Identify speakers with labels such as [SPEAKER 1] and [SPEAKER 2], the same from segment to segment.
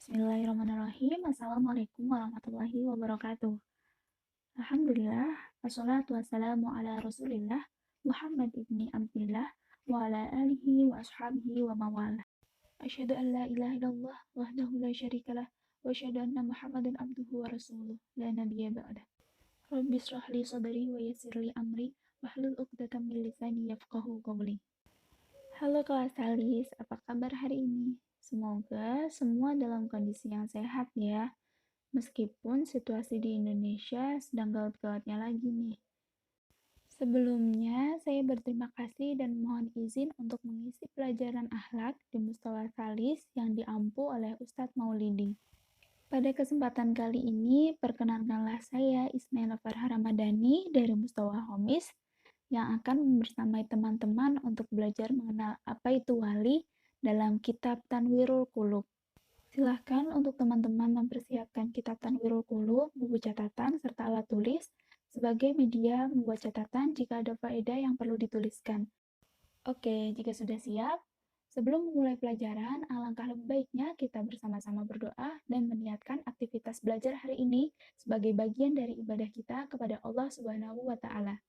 [SPEAKER 1] Bismillahirrahmanirrahim. Assalamualaikum warahmatullahi wabarakatuh. Alhamdulillah, wassalatu wassalamu ala rasulillah, Muhammad ibni Abdillah, wa ala alihi wa ashabihi wa mawalah. Asyhadu an la ilaha illallah, wahdahu la syarikalah, wa asyhadu anna Muhammadan abduhu wa rasuluh, la nabiyya ba'dah. Rabbi shrah li sadri wa yassir li amri, wahlul 'uqdatam min lisani yafqahu qawli. Halo kelas Alis, apa kabar hari ini? Semoga semua dalam kondisi yang sehat ya. Meskipun situasi di Indonesia sedang gawat-gawatnya lagi nih. Sebelumnya, saya berterima kasih dan mohon izin untuk mengisi pelajaran akhlak di Mustawa Salis yang diampu oleh Ustadz Maulidi. Pada kesempatan kali ini, perkenalkanlah saya Ismail Farha Ramadhani dari Mustawa Homis yang akan membersamai teman-teman untuk belajar mengenal apa itu wali dalam kitab Tanwirul Qulub. Silahkan untuk teman-teman mempersiapkan kitab Tanwirul Qulub, buku catatan, serta alat tulis sebagai media membuat catatan jika ada faedah yang perlu dituliskan. Oke, jika sudah siap, sebelum memulai pelajaran, alangkah lebih baiknya kita bersama-sama berdoa dan meniatkan aktivitas belajar hari ini sebagai bagian dari ibadah kita kepada Allah Subhanahu wa Ta'ala.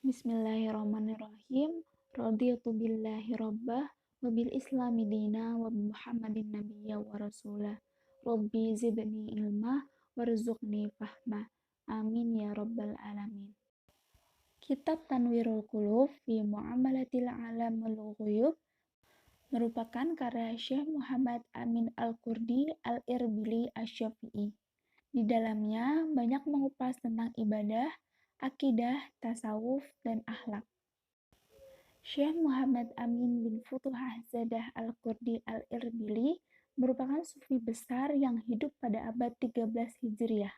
[SPEAKER 1] Bismillahirrahmanirrahim. Raditu billahi rabbah wa bil islami dina wa bi Muhammadin nabiyya wa rasulah. Rabbi zidni ilmah warzuqni fahmah. Amin ya rabbal alamin. Kitab Tanwirul Qulub fi Muamalatil Alamul Ghuyub merupakan karya Syekh Muhammad Amin Al-Qurdi Al-Irbili Asy-Syafi'i. Di dalamnya banyak mengupas tentang ibadah, akidah, tasawuf, dan akhlak. Syekh Muhammad Amin bin Futuhah Zadah Al-Qurdi Al-Irbili merupakan sufi besar yang hidup pada abad 13 Hijriah.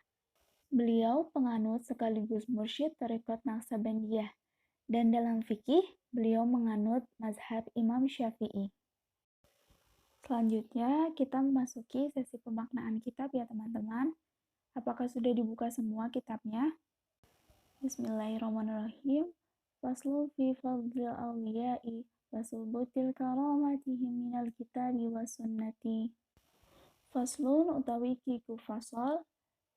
[SPEAKER 1] Beliau penganut sekaligus mursyid tarekat Naqsabandiyah, dan dalam fikih beliau menganut mazhab Imam Syafi'i. Selanjutnya kita memasuki sesi pemaknaan kitab ya teman-teman. Apakah sudah dibuka semua kitabnya? Bismillahirrahmanirrahim. Faslu fi fadlil awliya'i wa subutil karamatihim minal kitabi wa sunnati. Faslun utawi kiku fasol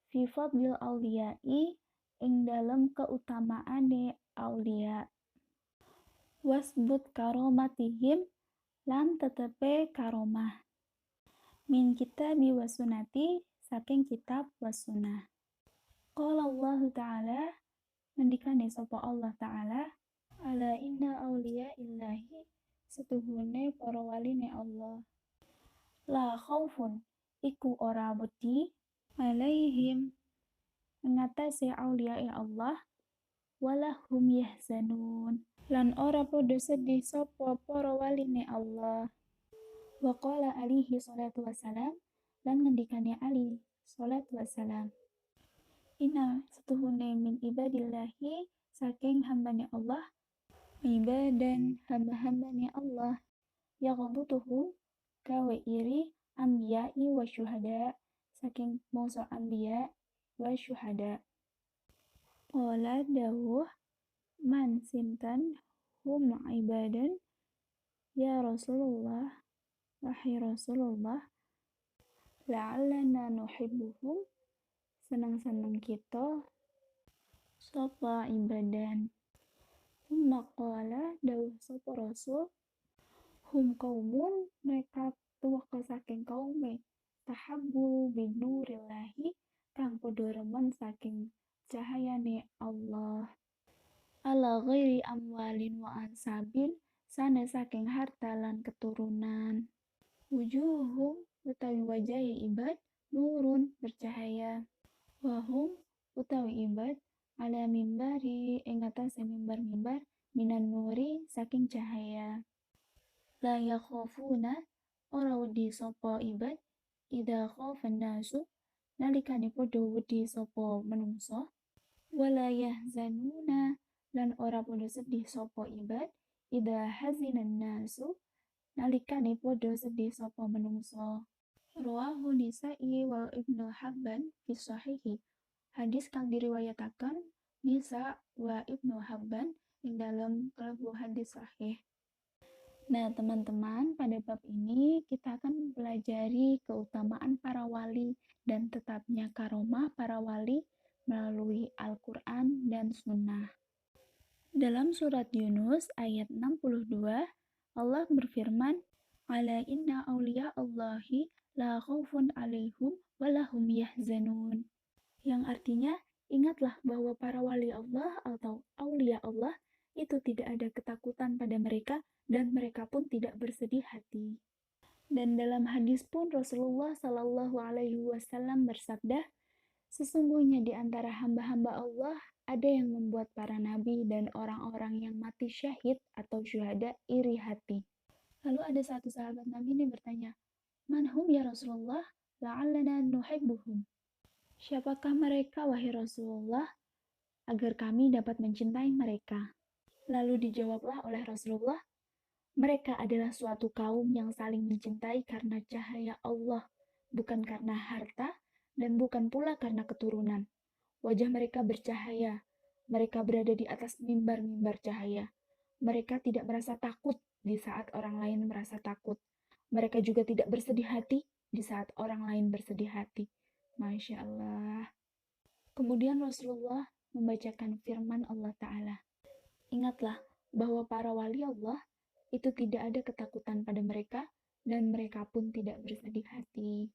[SPEAKER 1] fi fadlil awliya'i ing dalam keutamaane awliya. Wasbut karamatihim lan tetepe karomah. Min kitabi wa sunnati saking kitab wa sunnah. Qala Allah Ta'ala ngendikane sapa Allah Ta'ala, ala inna awliya illahi setuhune para waline Allah, la khaufun iku ora wedi alaihim ngatasi awliya Allah, wala hum yahzanun lan ora podo sedih sapa para waline Allah. Wa qala alihi salatu wassalam lan ngendikane Ali salatu wassalam, inna setuhune min ibadillahi saking hambane Allah, ibadan hamba-hambane Allah, yaqbutuhu gawe iri ambiyai wa syuhada saking bangsa ambiya wa syuhada. Qala dawuh man sinten hum ibadan ya Rasulullah, wahai Rasulullah, la'allana nuhibbuhum senang-senang kita sapa ibadan. Humma qala dawuh sapa Rasul, hum kaumun mereka tuwaka saking kaume, tahabbu bin nurillahi kang padha remen saking cahayane Allah, ala ghairi amwalin wa ansabin sana saking harta lan keturunan. Wujuhum utawi wajahi ibad nurun bercahaya, wahum utawi ibad ala mimbari ing atase mimbar-mimbar minan nuri saking cahaya. La yakhafuna ora wedi sapa ibad idza khafan nasu nalikane padha wedi sapa menungso, wala yahzanuna lan ora padha sedih sapa ibad idza hazinan nasu nalikane padha sedih sapa menungso. Rawahu Nisa'i wal Ibnu Habban fi sahihi. Hadis kang diriwayatakan Nisa wa Ibnu Habban ing dalam kalebu hadis sahih. Nah, teman-teman, pada bab ini kita akan mempelajari keutamaan para wali dan tetapnya karomah para wali melalui Al-Quran dan Sunnah. Dalam surat Yunus ayat 62, Allah berfirman, "Ala inna awliya Allahi la khaufun alaihim wa lahum yahzanun." Yang artinya, ingatlah bahwa para wali Allah atau aulia Allah itu tidak ada ketakutan pada mereka dan mereka pun tidak bersedih hati. Dan dalam hadis pun Rasulullah Shallallahu Alaihi Wasallam bersabda, sesungguhnya di antara hamba-hamba Allah ada yang membuat para nabi dan orang-orang yang mati syahid atau syuhada iri hati. Lalu ada satu sahabat Nabi ini bertanya, "Manhum ya Rasulullah? La'allana nuhibbuhum." Siapakah mereka, wahai Rasulullah, agar kami dapat mencintai mereka? Lalu dijawablah oleh Rasulullah, mereka adalah suatu kaum yang saling mencintai karena cahaya Allah, bukan karena harta, dan bukan pula karena keturunan. Wajah mereka bercahaya, mereka berada di atas mimbar-mimbar cahaya. Mereka tidak merasa takut di saat orang lain merasa takut. Mereka juga tidak bersedih hati di saat orang lain bersedih hati. Masya Allah. Kemudian Rasulullah membacakan firman Allah Ta'ala. Ingatlah bahwa para wali Allah itu tidak ada ketakutan pada mereka dan mereka pun tidak bersedih hati.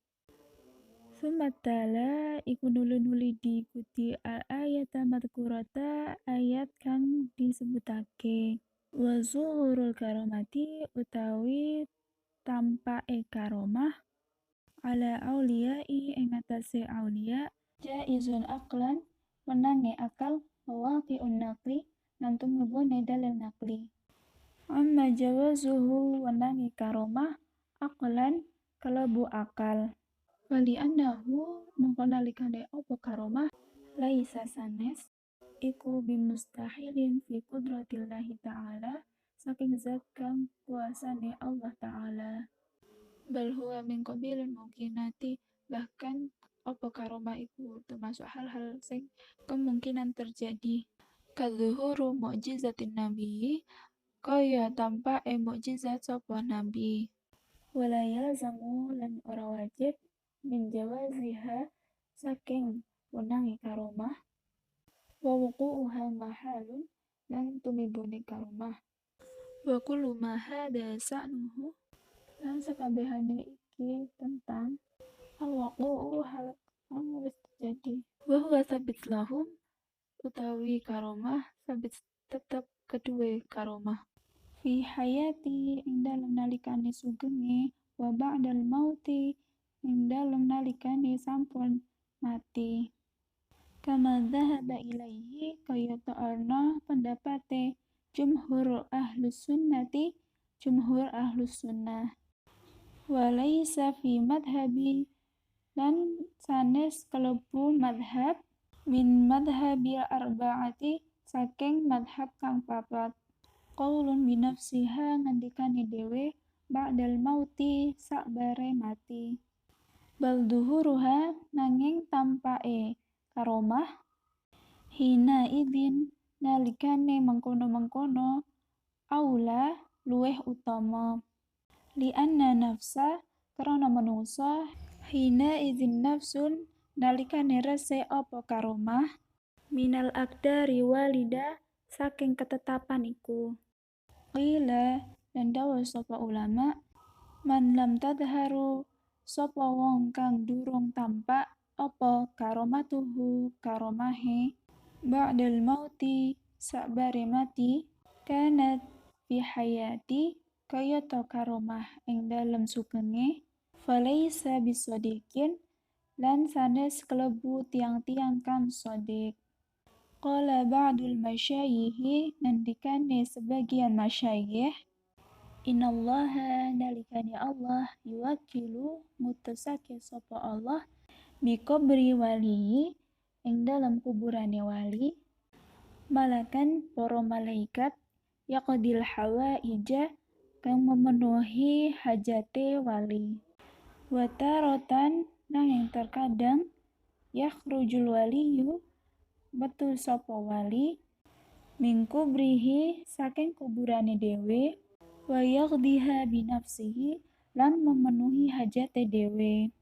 [SPEAKER 1] Sumatala iku nuli diikuti ayata madkurata ayat kang disebutake. Wa zuhurul karomati utawi tampake karomah ala auliyai ing atase aulia jaizun aqlan menangi akal mawaqi'un naqli lan tumebone dalil naqli amma jawazuhu menangi karomah aqlan kalebu akal wali annahu mengkonalikane opo karomah laisa sanes iku bimustahilin fi qudratillahi ta'ala saking zat kang kuasane Allah ta'ala bal huwa min qabilil mungkinati bahkan apa karomah iku termasuk hal-hal sing kemungkinan terjadi kadzuhuru mukjizatin nabi kaya tanpa mukjizat sapa nabi wala yalzamu lan ora wajib min jawaziha saking wenangi karomah wa wuqu'uha mahalun lan tumibune karomah wa kullu ma hada sa'nuhu lan sakabehane iki tentang al-waqu'u hal kang wis terjadi wa huwa sabit lahum utawi karomah sabit tetep kedue karomah fi hayati ing dalem nalikane sugenge wa ba'dal mauti ing dalem nalikane sampun mati kama dhahaba ilaihi kaya ta'arna pendapate jumhur ahlus sunnah walaisa fi madhabi lan sanes kalebu madhab min madhabi arba'ati saking madhab kang papat qaulun binafsiha ngandikane dewe ba'dal mauti sakbare mati bal duhuruha nanging tampake karomah hina idin nalikane mengkono-mengkono aula luweh utama li anna nafsa karena manungsa hina izin nafsun nalikane rese apa karomah minal akdari walida saking ketetapan iku qila dan dawa sapa ulama man lam tadharu sapa wong kang durung tampak apa karomatuhu karomahe ba'dal mauti sakbare mati kanat fi hayati kaya to karomah ing dalem sugenge falaisa bisodikin lan sanes kelebu tiang-tiang kang sodik qala ba'dul masyayikhi nandikane sebagian masyayikh innallaha nalikani Allah yuwakilu mutusake sapa Allah bikobri wali ing dalam kuburane wali malakan para malaikat yaqdil hawaija kang memenuhi hajate wali wataratan nanging terkadang yakhrujul waliyu betul sapa wali min kubrihi saking kuburane dewe wa yaghdiha binafsihi lan memenuhi hajate dhewe.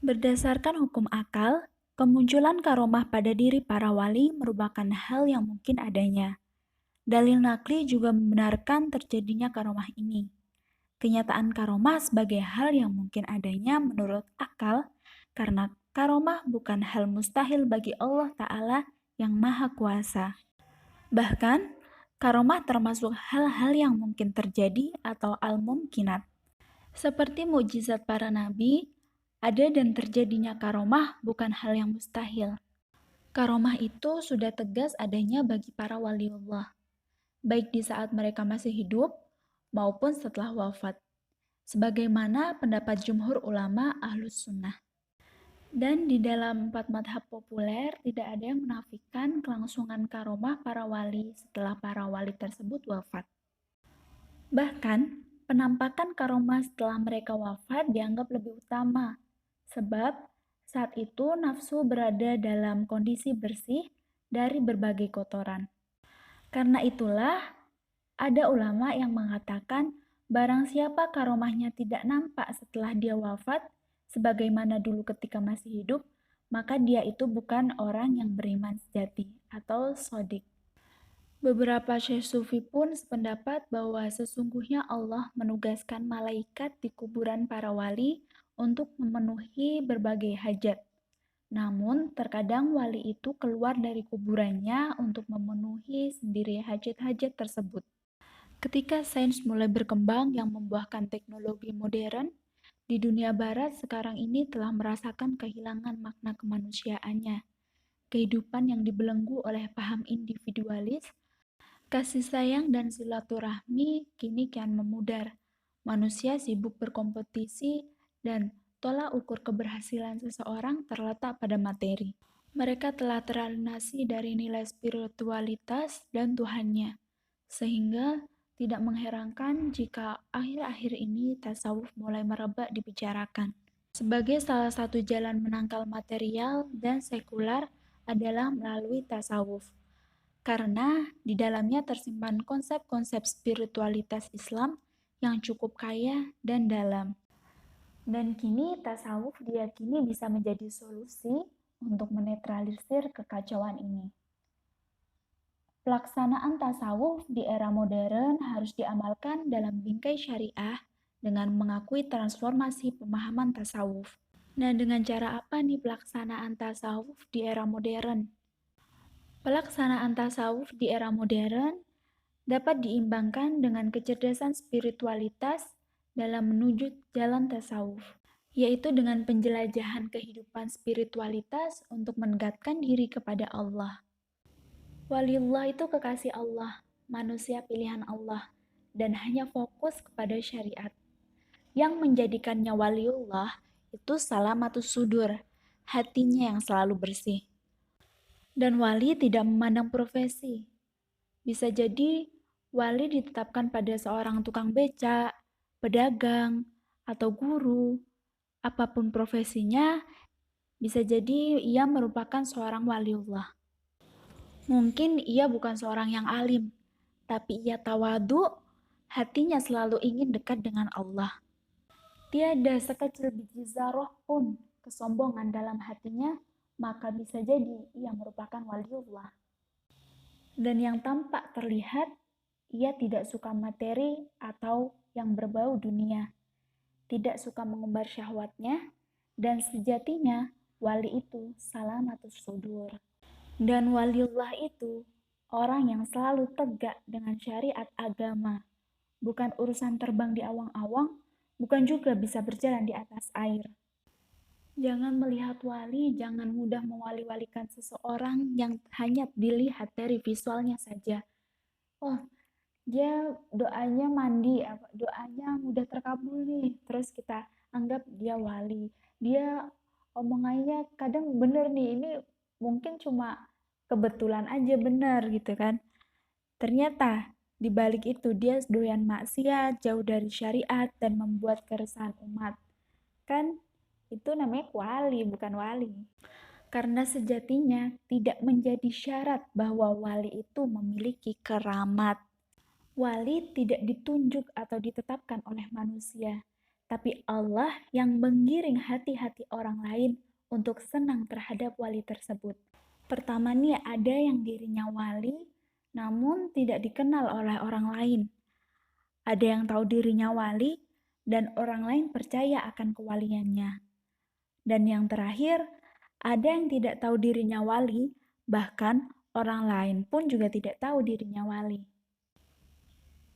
[SPEAKER 1] Berdasarkan hukum akal, kemunculan karomah pada diri para wali merupakan hal yang mungkin adanya. Dalil nakli juga membenarkan terjadinya karomah ini. Kenyataan karomah sebagai hal yang mungkin adanya menurut akal, karena karomah bukan hal mustahil bagi Allah Ta'ala yang Maha Kuasa. Bahkan, karomah termasuk hal-hal yang mungkin terjadi atau al-mumkinat. Seperti mukjizat para nabi, ada dan terjadinya karomah bukan hal yang mustahil. Karomah itu sudah tegas adanya bagi para waliullah, baik di saat mereka masih hidup maupun setelah wafat, sebagaimana pendapat jumhur ulama Ahlus Sunnah. Dan di dalam 4 madhab populer tidak ada yang menafikan kelangsungan karomah para wali setelah para wali tersebut wafat. Bahkan, penampakan karomah setelah mereka wafat dianggap lebih utama, sebab saat itu nafsu berada dalam kondisi bersih dari berbagai kotoran. Karena itulah, ada ulama yang mengatakan barang siapa karomahnya tidak nampak setelah dia wafat, sebagaimana dulu ketika masih hidup, maka dia itu bukan orang yang beriman sejati atau shodiq. Beberapa syekh sufi pun sependapat bahwa sesungguhnya Allah menugaskan malaikat di kuburan para wali untuk memenuhi berbagai hajat. Namun, terkadang wali itu keluar dari kuburannya untuk memenuhi sendiri hajat-hajat tersebut. Ketika sains mulai berkembang yang membuahkan teknologi modern, di dunia barat sekarang ini telah merasakan kehilangan makna kemanusiaannya. Kehidupan yang dibelenggu oleh paham individualis, kasih sayang dan silaturahmi kini kian memudar. Manusia sibuk berkompetisi dan tolak ukur keberhasilan seseorang terletak pada materi. Mereka telah teralienasi dari nilai spiritualitas dan Tuhannya, sehingga tidak mengherankan jika akhir-akhir ini tasawuf mulai merebak dibicarakan. Sebagai salah satu jalan menangkal material dan sekular adalah melalui tasawuf. Karena di dalamnya tersimpan konsep-konsep spiritualitas Islam yang cukup kaya dan dalam. Dan kini tasawuf diyakini bisa menjadi solusi untuk menetralisir kekacauan ini. Pelaksanaan tasawuf di era modern harus diamalkan dalam bingkai syariah dengan mengakui transformasi pemahaman tasawuf. Nah, dengan cara apa nih pelaksanaan tasawuf di era modern? Pelaksanaan tasawuf di era modern dapat diimbangkan dengan kecerdasan spiritualitas dalam menuju jalan tasawuf, yaitu dengan penjelajahan kehidupan spiritualitas untuk mendekatkan diri kepada Allah. Waliullah itu kekasih Allah, manusia pilihan Allah, dan hanya fokus kepada syariat. Yang menjadikannya waliullah itu salamatus sudur, hatinya yang selalu bersih. Dan wali tidak memandang profesi. Bisa jadi wali ditetapkan pada seorang tukang becak, pedagang, atau guru. Apapun profesinya, bisa jadi ia merupakan seorang waliullah. Mungkin ia bukan seorang yang alim, tapi ia tawadu, hatinya selalu ingin dekat dengan Allah. Tiada sekecil biji zarah pun kesombongan dalam hatinya, maka bisa jadi ia merupakan waliullah. Dan yang tampak terlihat, ia tidak suka materi atau yang berbau dunia, tidak suka mengumbar syahwatnya, dan sejatinya wali itu salamatus sudur. Dan waliullah itu orang yang selalu tegak dengan syariat agama, bukan urusan terbang di awang-awang, bukan juga bisa berjalan di atas air. Jangan melihat wali, jangan mudah mewali-walikan seseorang yang hanya dilihat dari visualnya saja. Oh, dia doanya mandi, doanya mudah terkabul nih, terus kita anggap dia wali. Dia omongannya kadang bener nih, ini mungkin cuma kebetulan aja bener gitu kan. Ternyata di balik itu dia doyan maksiat, jauh dari syariat, dan membuat keresahan umat. Kan itu namanya wali, bukan wali. Karena sejatinya tidak menjadi syarat bahwa wali itu memiliki keramat. Wali tidak ditunjuk atau ditetapkan oleh manusia, tapi Allah yang menggiring hati-hati orang lain untuk senang terhadap wali tersebut. Pertama nih ada yang dirinya wali, namun tidak dikenal oleh orang lain. Ada yang tahu dirinya wali, dan orang lain percaya akan kewaliannya. Dan yang terakhir, ada yang tidak tahu dirinya wali, bahkan orang lain pun juga tidak tahu dirinya wali.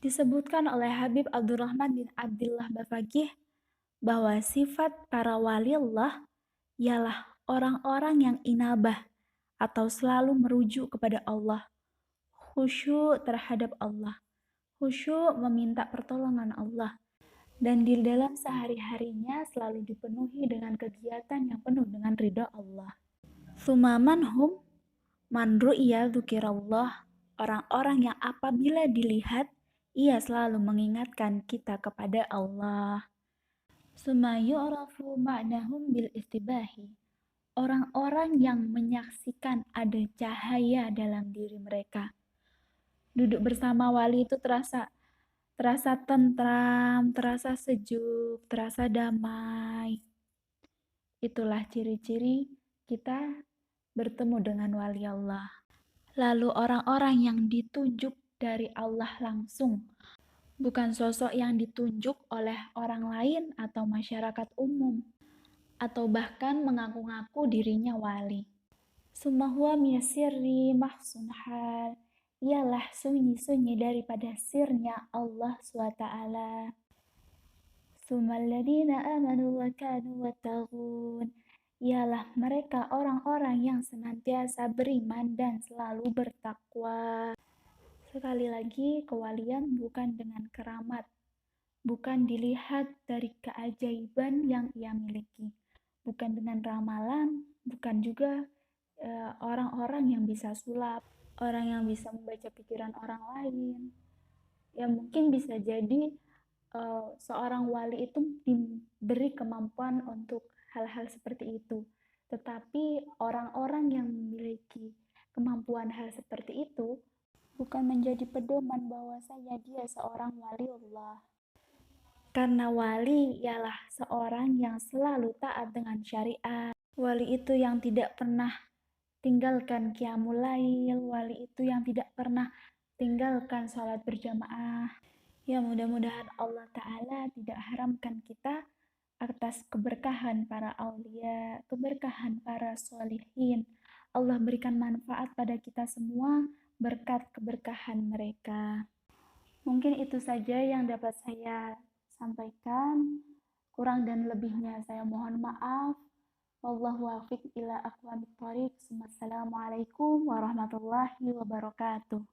[SPEAKER 1] Disebutkan oleh Habib Abdurrahman bin Abdullah Bafaqih bahwa sifat para wali Allah ialah orang-orang yang inabah atau selalu merujuk kepada Allah, khusyuk terhadap Allah, khusyuk meminta pertolongan Allah, dan di dalam sehari-harinya selalu dipenuhi dengan kegiatan yang penuh dengan ridha Allah. Sumaman hum man ru'ya dzukirallah, orang-orang yang apabila dilihat ia selalu mengingatkan kita kepada Allah. Summa yu'rafu ma'nahum bil istibahi, orang-orang yang menyaksikan ada cahaya dalam diri mereka. Duduk bersama wali itu terasa tentram, terasa sejuk, terasa damai. Itulah ciri-ciri kita bertemu dengan wali Allah. Lalu orang-orang yang ditunjuk dari Allah langsung, bukan sosok yang ditunjuk oleh orang lain atau masyarakat umum, atau bahkan mengaku-ngaku dirinya wali. Summa huwa minasirri mahsun hal, ialah sunyi-sunyi daripada sirnya Allah SWT. Summa alladhina amanu wa kanu wattaqun, ialah mereka orang-orang yang senantiasa beriman dan selalu bertakwa. Sekali lagi, kewalian bukan dengan keramat, bukan dilihat dari keajaiban yang ia miliki, bukan dengan ramalan, bukan juga orang-orang yang bisa sulap, orang yang bisa membaca pikiran orang lain. Ya mungkin bisa jadi seorang wali itu diberi kemampuan untuk hal-hal seperti itu. Tetapi orang-orang yang memiliki kemampuan hal seperti itu bukan menjadi pedoman bahwasanya dia seorang waliullah. Karena wali ialah seorang yang selalu taat dengan syariat. Wali itu yang tidak pernah tinggalkan qiyamul lail, wali itu yang tidak pernah tinggalkan sholat berjamaah. Ya mudah-mudahan Allah Ta'ala tidak haramkan kita atas keberkahan para aulia, keberkahan para sholihin. Allah berikan manfaat pada kita semua berkat keberkahan mereka. Mungkin itu saja yang dapat saya sampaikan. Kurang dan lebihnya saya mohon maaf. Wallahu a'lam ila aqwamit thoriq. Wassalamualaikum warahmatullahi wabarakatuh.